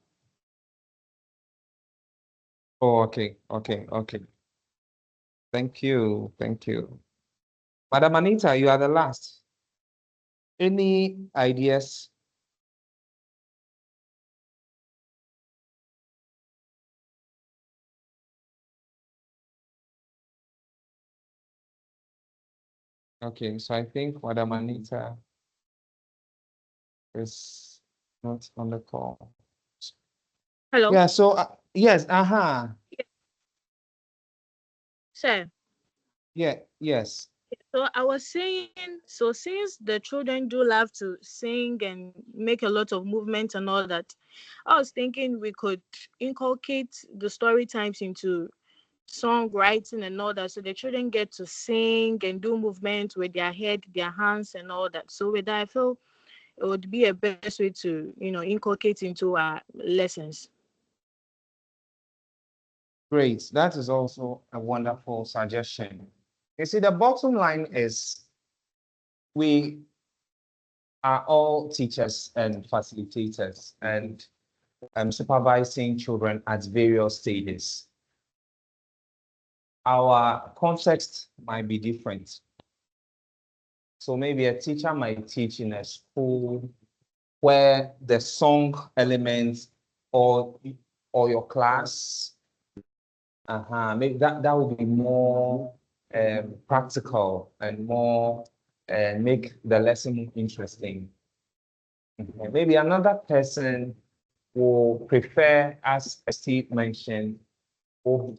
Speaker 1: Oh, okay. Thank you. Madam Anita, you are the last. Any ideas? Okay, so I think Madam Anita is not on the call.
Speaker 4: Hello,
Speaker 1: Yeah, so yes,
Speaker 4: sir.
Speaker 1: yes.
Speaker 4: So I was saying, so since the children do love to sing and make a lot of movement and all that, I was thinking we could inculcate the story times into songwriting and all that, so the children get to sing and do movement with their head, their hands, and all that. So with that, I feel it would be a best way to, inculcate into our lessons.
Speaker 1: Great. That is also a wonderful suggestion. You see, the bottom line is we are all teachers and facilitators and supervising children at various stages. Our context might be different. So maybe a teacher might teach in a school where the song elements or your class, maybe that would be more practical and more make the lesson more interesting. Maybe another person will prefer, as Steve mentioned, will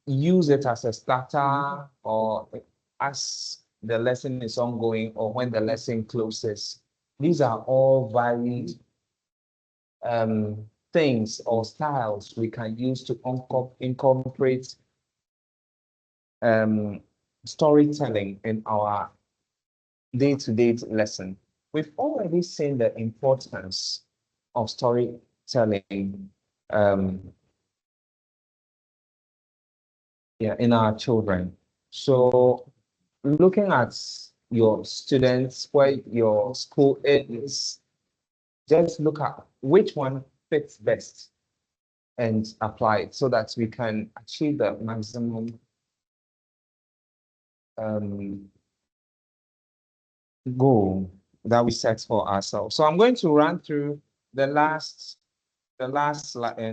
Speaker 1: use it as a starter or as the lesson is ongoing or when the lesson closes. These are all varied things or styles we can use to incorporate storytelling in our day-to-day lesson. We've already seen the importance of storytelling in our children. So looking at your students, where your school is, just look at which one fits best and apply it so that we can achieve the maximum goal that we set for ourselves. So I'm going to run through the last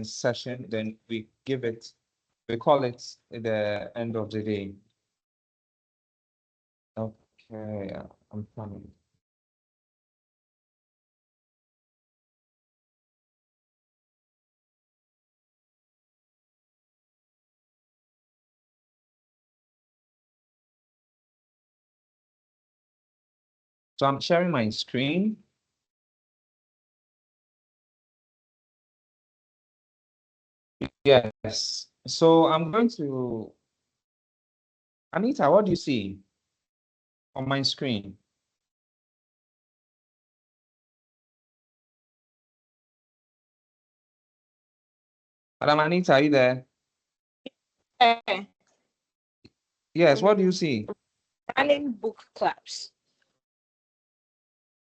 Speaker 1: session, then we call it the end of the day. Okay, I'm coming. So I'm sharing my screen. Yes. So I'm going to, Anita, what do you see on my screen? Madam Anita, are you there? Yes, what do you see?
Speaker 4: Running book clubs.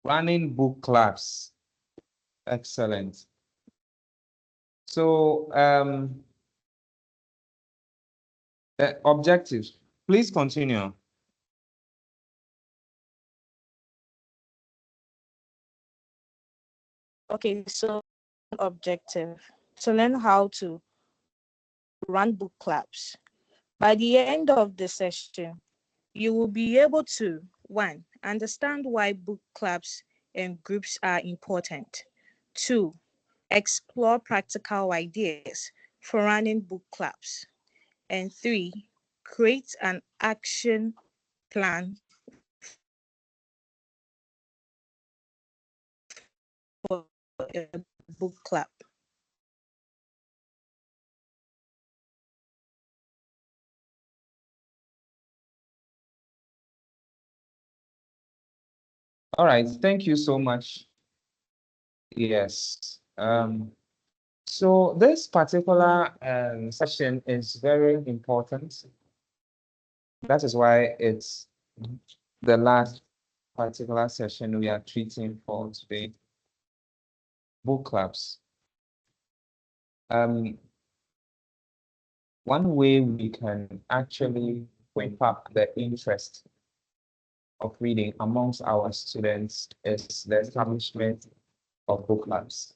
Speaker 1: Running book clubs. Excellent. So objectives. Please continue.
Speaker 4: Okay, so objective to learn how to run book clubs. By the end of the session, you will be able to, one, understand why book clubs and groups are important. Two, explore practical ideas for running book clubs. And three, create an action plan for a book club.
Speaker 1: All right, thank you so much. Yes. So this particular session is very important. That is why it's the last particular session we are treating for today. Book clubs. One way we can actually whip up the interest of reading amongst our students is the establishment of book clubs.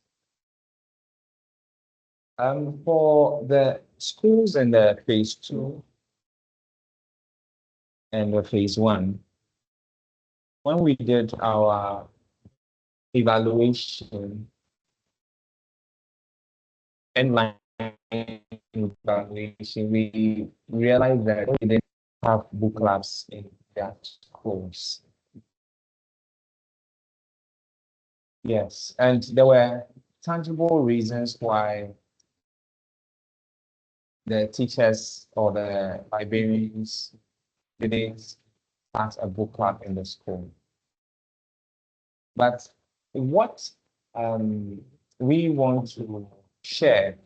Speaker 1: For the schools in the phase 2 and the phase 1, when we did our evaluation and evaluation, we realized that we didn't have book clubs in their schools. Yes, and there were tangible reasons why the teachers or the librarians didn't start a book club in the school. But what we want to share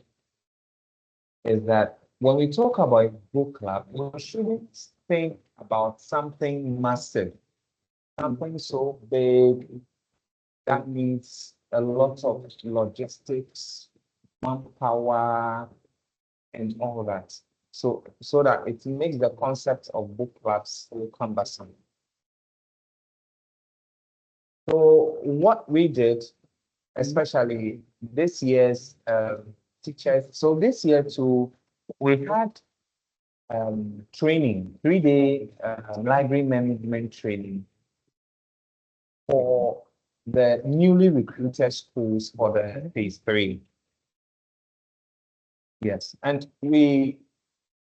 Speaker 1: is that when we talk about book club, we shouldn't think about something massive, something so big that needs a lot of logistics, manpower, and all that. So that it makes the concept of book clubs so cumbersome. So what we did, especially this year's teachers, so this year too, we had training, 3-day library management training for the newly recruited schools for the phase 3. Yes, and we,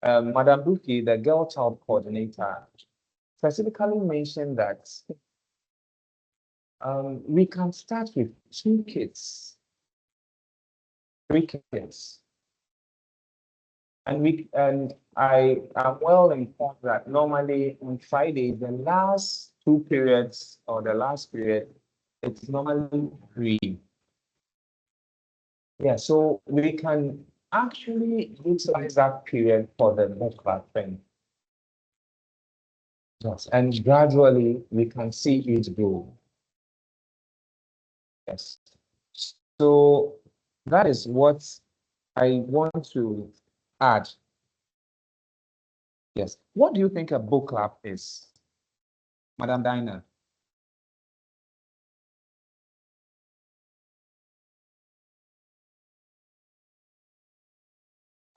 Speaker 1: Madam Buki, the girl child coordinator, specifically mentioned that we can start with 2 kids, 3 kids. And I am well informed that normally on Friday, the last 2 periods or the last period, it's normally free. Yeah, so we can actually utilize that period for the book club thing. Yes, and gradually we can see it grow. Yes. So that is what I want to add. Yes. What do you think a book club is, Madam Dinah?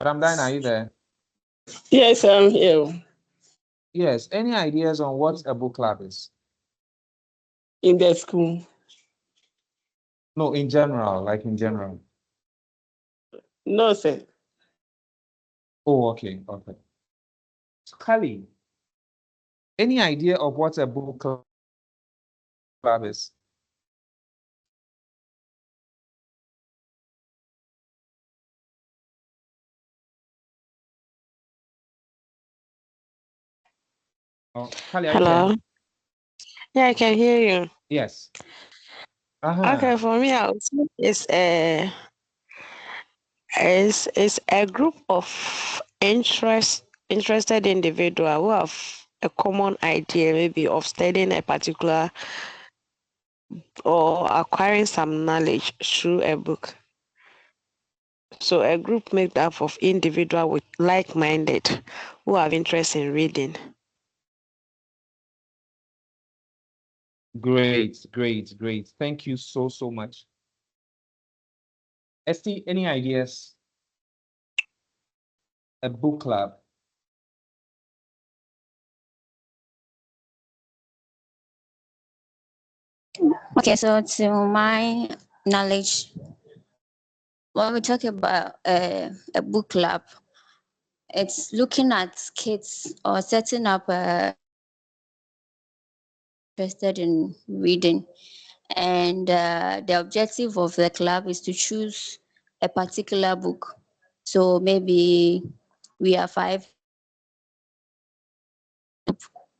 Speaker 1: Madam Dinah, are you there?
Speaker 2: Yes, I'm here.
Speaker 1: Yes. Any ideas on what a book club is?
Speaker 2: In the school.
Speaker 1: No, in general, like in general.
Speaker 2: No, sir.
Speaker 1: Oh, okay, okay. Kali, any idea of what a book club is? Oh, Kali, are you there?
Speaker 3: Hello. Yeah, I can hear you.
Speaker 1: Yes.
Speaker 3: Okay, for me, I would say it's a group of interested individual who have a common idea, maybe of studying a particular or acquiring some knowledge through a book. So a group made up of individuals with like-minded who have interest in reading.
Speaker 1: Great, great, great. Thank you so, so much. Esty, any ideas? a book club?
Speaker 5: Okay, so to my knowledge, when we talk about a book club, it's looking at kids or setting up interested in reading, and the objective of the club is to choose a particular book. So maybe we are five,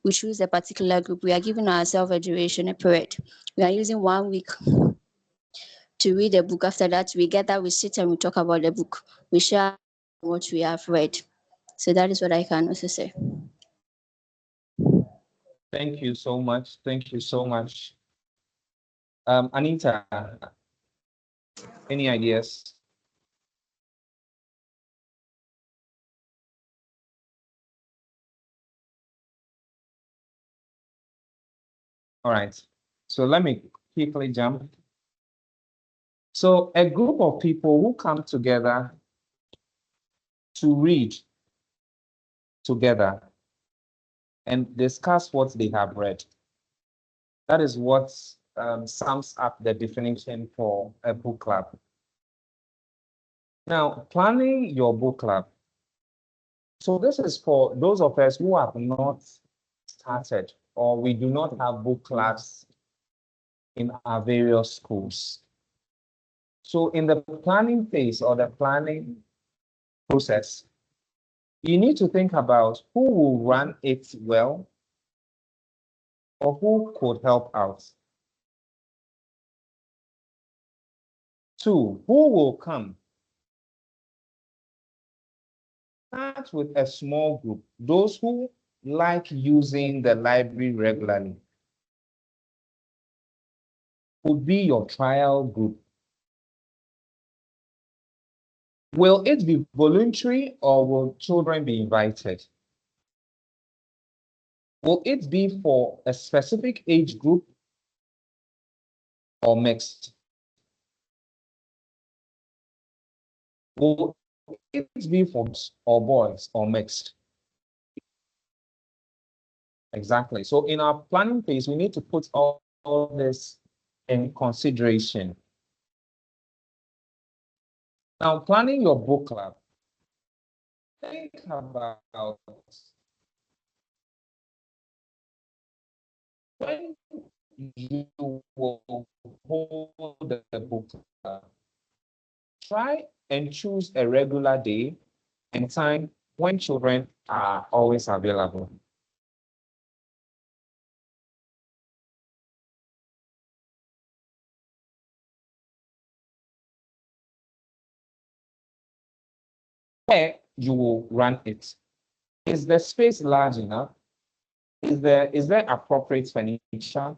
Speaker 5: we choose a particular group, we are giving ourselves a duration, a period. We are using 1 week to read a book. After that, we gather, we sit and we talk about the book. We share what we have read. So that is what I can also say.
Speaker 1: Thank you so much. Thank you so much. Anita, any ideas? All right. So let me quickly jump. So a group of people who come together to read together and discuss what they have read. That is what sums up the definition for a book club. Now, planning your book club. So this is for those of us who have not started or we do not have book clubs in our various schools. So in the planning phase or the planning process, you need to think about who will run it well or who could help out. 2, who will come? Start with a small group, those who like using the library regularly. Would be your trial group. Will it be voluntary or will children be invited? Will it be for a specific age group or mixed? Will it be for girls or boys or mixed? Exactly. So in our planning phase, we need to put all this in consideration. Now, planning your book club, think about when you will hold the book club. Try and choose a regular day and time when children are always available. Where you will run it. Is the space large enough? Is there appropriate furniture?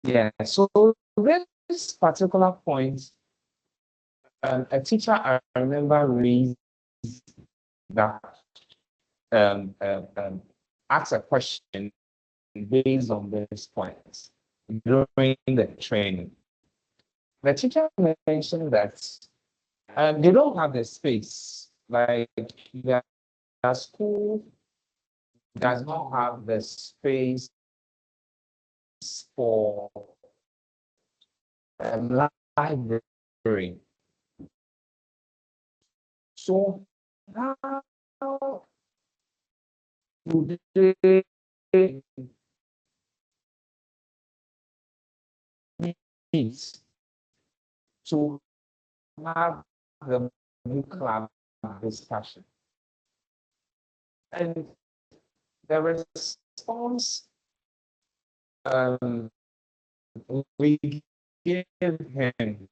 Speaker 1: Yeah, so this particular point, a teacher I remember raised that asked a question based on this point during the training. The teacher mentioned that they don't have the space, like their school does not have the space for library. So how do they meet to have the book club discussion? And the response we gave him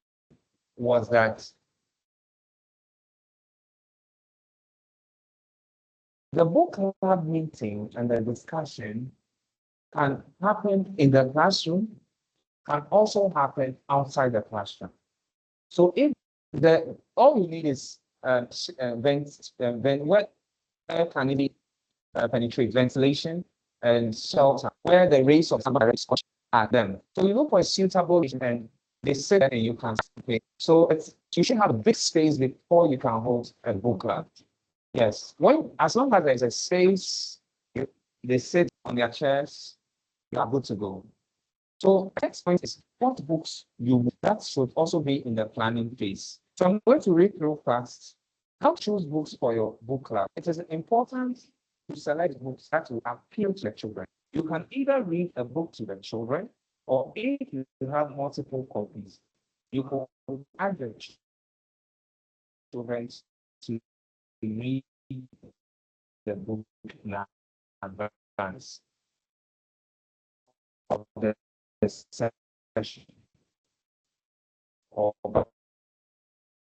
Speaker 1: was that the book club meeting and the discussion can happen in the classroom, can also happen outside the classroom. So if all you need is what can it be penetrate ventilation, and shelter where the rays of sun is at them. So you look for a suitable and they sit there and you can play. So you should have a big space before you can hold a book club. Yes, as long as there's a space, they sit on their chairs, you are good to go. So next point is what books that should also be in the planning phase. So I'm going to read through fast. How to choose books for your book club. It is important to select books that will appeal to the children. You can either read a book to the children, or if you have multiple copies, you can add the children to read the book in advance of the session, or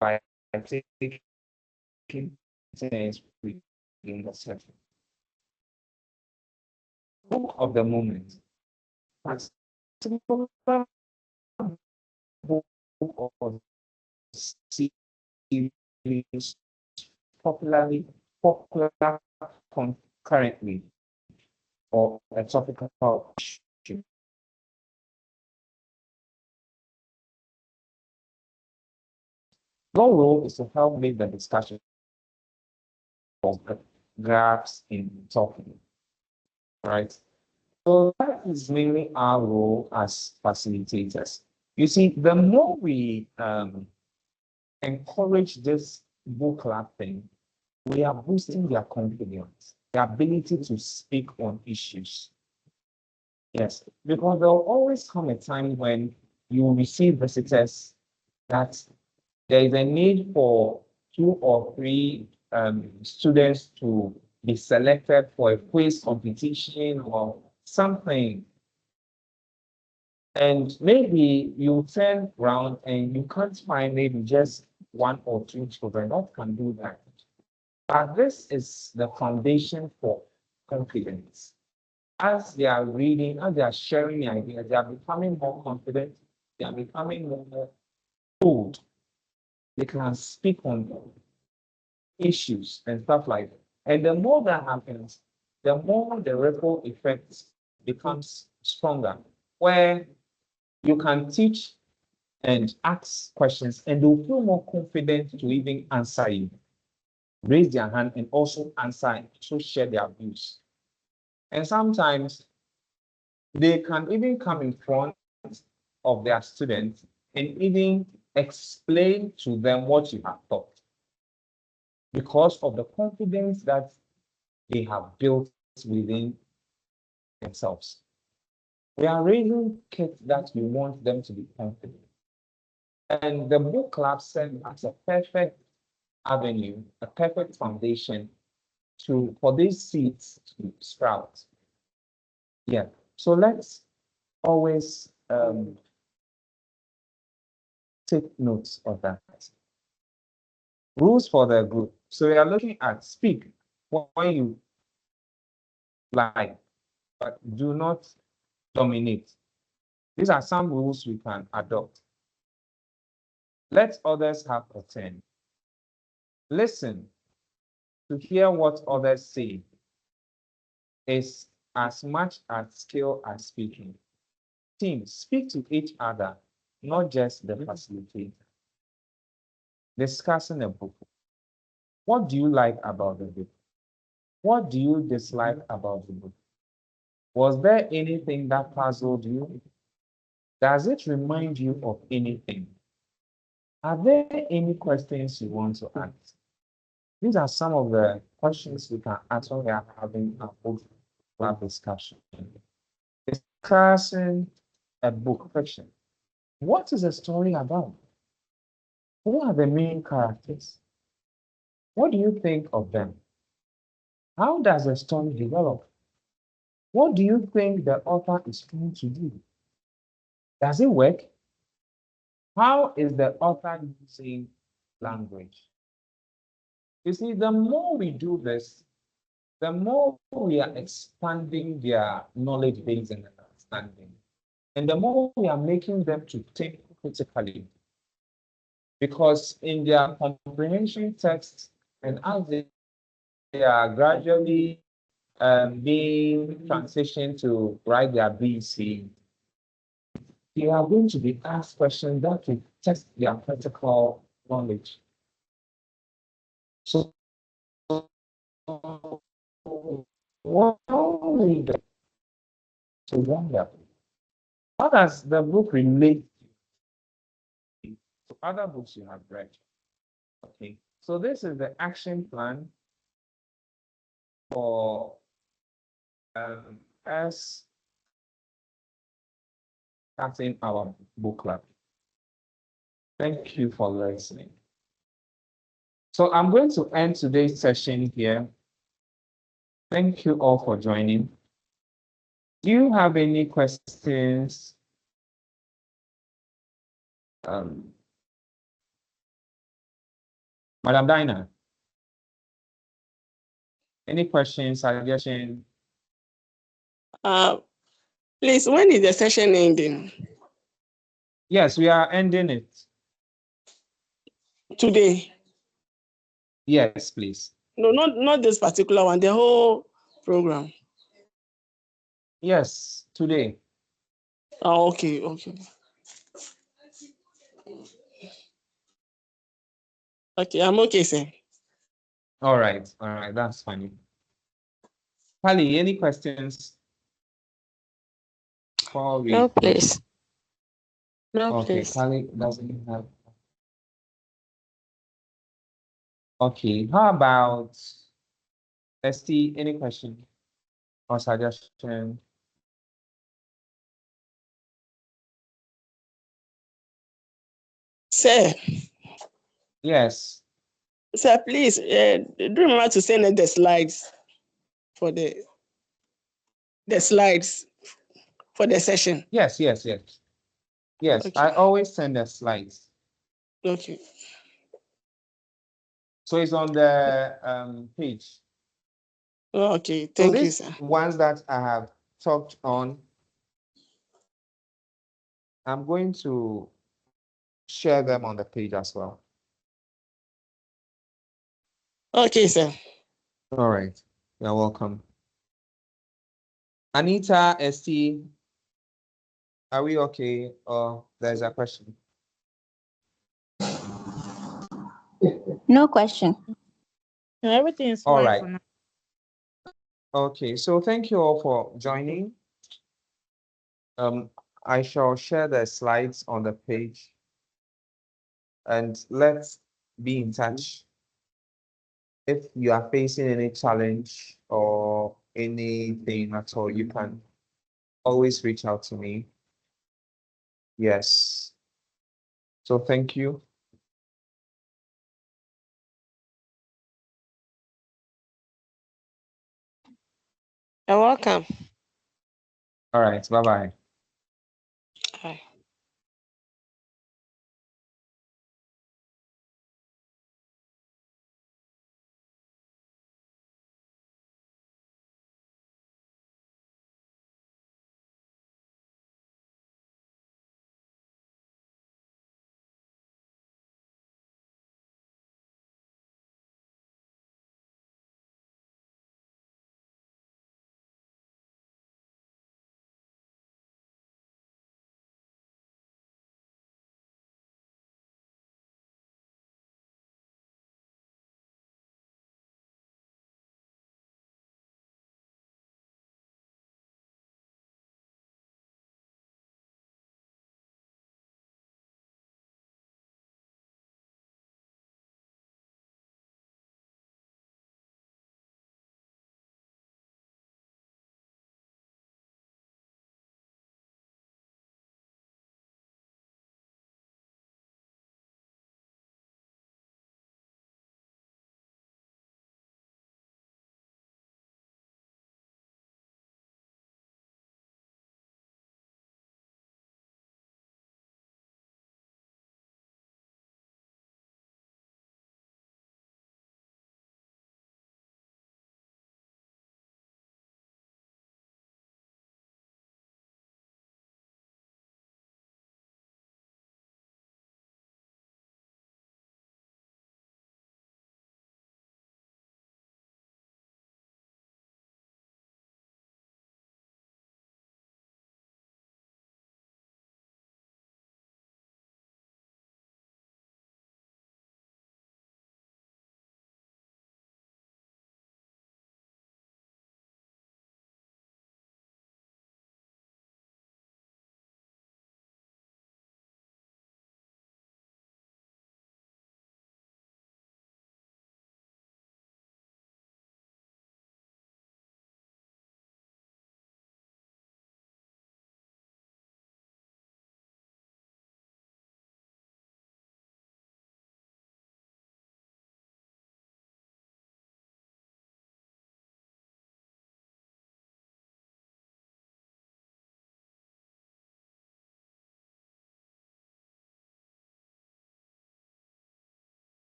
Speaker 1: by taking turns reading the session. Book of the moment. Book or series popular concurrently, or a topical issue. Your role is to help make the discussion of graphs in talking, right? So that is mainly our role as facilitators. You see, the more we encourage this book club thing, we are boosting their confidence, their ability to speak on issues. Yes, because there will always come a time when you receive visitors that there is a need for 2 or 3 students to be selected for a quiz competition or something. And maybe you turn around and you can't find maybe just 1 or 2 children that can do that. But this is the foundation for confidence. As they are reading, as they are sharing the ideas, they are becoming more confident, they are becoming more bold. They can speak on issues and stuff like that. And the more that happens, the more the ripple effect becomes stronger, where you can teach and ask questions, and they'll feel more confident to even answer you, raise their hand, and also answer and also share their views. And sometimes they can even come in front of their students and even explain to them what you have taught, because of the confidence that they have built within themselves. We are raising kids that we want them to be confident. And the book club serves as a perfect avenue, a perfect foundation for these seeds to sprout. Yeah. So let's always take notes of that. Rules for the group. So we are looking at speak when you like, but do not dominate. These are some rules we can adopt. Let others have a turn. Listen to hear what others say is as much as skill as speaking. Team, speak to each other, not just the facilitator. Discussing a book. What do you like about the book? What do you dislike about the book? Was there anything that puzzled you? Does it remind you of anything? Are there any questions you want to ask? These are some of the questions we can answer when we are having a book club discussion. Discussing a book fiction. What is the story about? Who are the main characters? What do you think of them? How does the story develop? What do you think the author is trying to do? Does it work? How is the author using language? You see, the more we do this, the more we are expanding their knowledge base and understanding. And the more we are making them to think critically. Because in their comprehension text, and as they are gradually being transitioned to write their BC, they are going to be asked questions that will test their practical knowledge. So, what to wonder, how does the book relate to other books you have read? Okay, so this is the action plan for us starting our book club. Thank you for listening. So I'm going to end today's session here. Thank you all for joining. Do you have any questions? Madam Dinah, any questions, suggestions?
Speaker 2: Please, when is the session ending?
Speaker 1: Yes, we are ending it.
Speaker 2: Today?
Speaker 1: Yes, please.
Speaker 2: No, not this particular one, the whole program.
Speaker 1: Yes, today.
Speaker 2: Oh, okay. Okay, I'm okay, sir.
Speaker 1: All right, that's fine. Pali, any questions?
Speaker 3: No, please. No,
Speaker 1: Okay,
Speaker 3: please.
Speaker 1: Pali doesn't have. Okay, how about ST? Any question or suggestion?
Speaker 2: Sir,
Speaker 1: Yes.
Speaker 2: sir, please, do remember to send us the slides for the slides for the session.
Speaker 1: Yes.
Speaker 2: Okay.
Speaker 1: I always send the slides.
Speaker 2: Okay.
Speaker 1: So it's on the page.
Speaker 2: Okay,
Speaker 1: So
Speaker 2: thank you,
Speaker 1: these
Speaker 2: sir.
Speaker 1: ones that I have talked on, I'm going to share them on the page as well.
Speaker 2: Okay, sir.
Speaker 1: All right. You're welcome. Anita, ST, are we okay? Or there's a question?
Speaker 5: No question.
Speaker 4: Everything is
Speaker 1: All
Speaker 4: fine
Speaker 1: right.
Speaker 4: for now.
Speaker 1: Okay, so thank you all for joining. I shall share the slides on the page and let's be in touch. If you are facing any challenge or anything at all, you can always reach out to me. Yes. So thank you.
Speaker 3: You're welcome.
Speaker 1: All right. Bye-bye.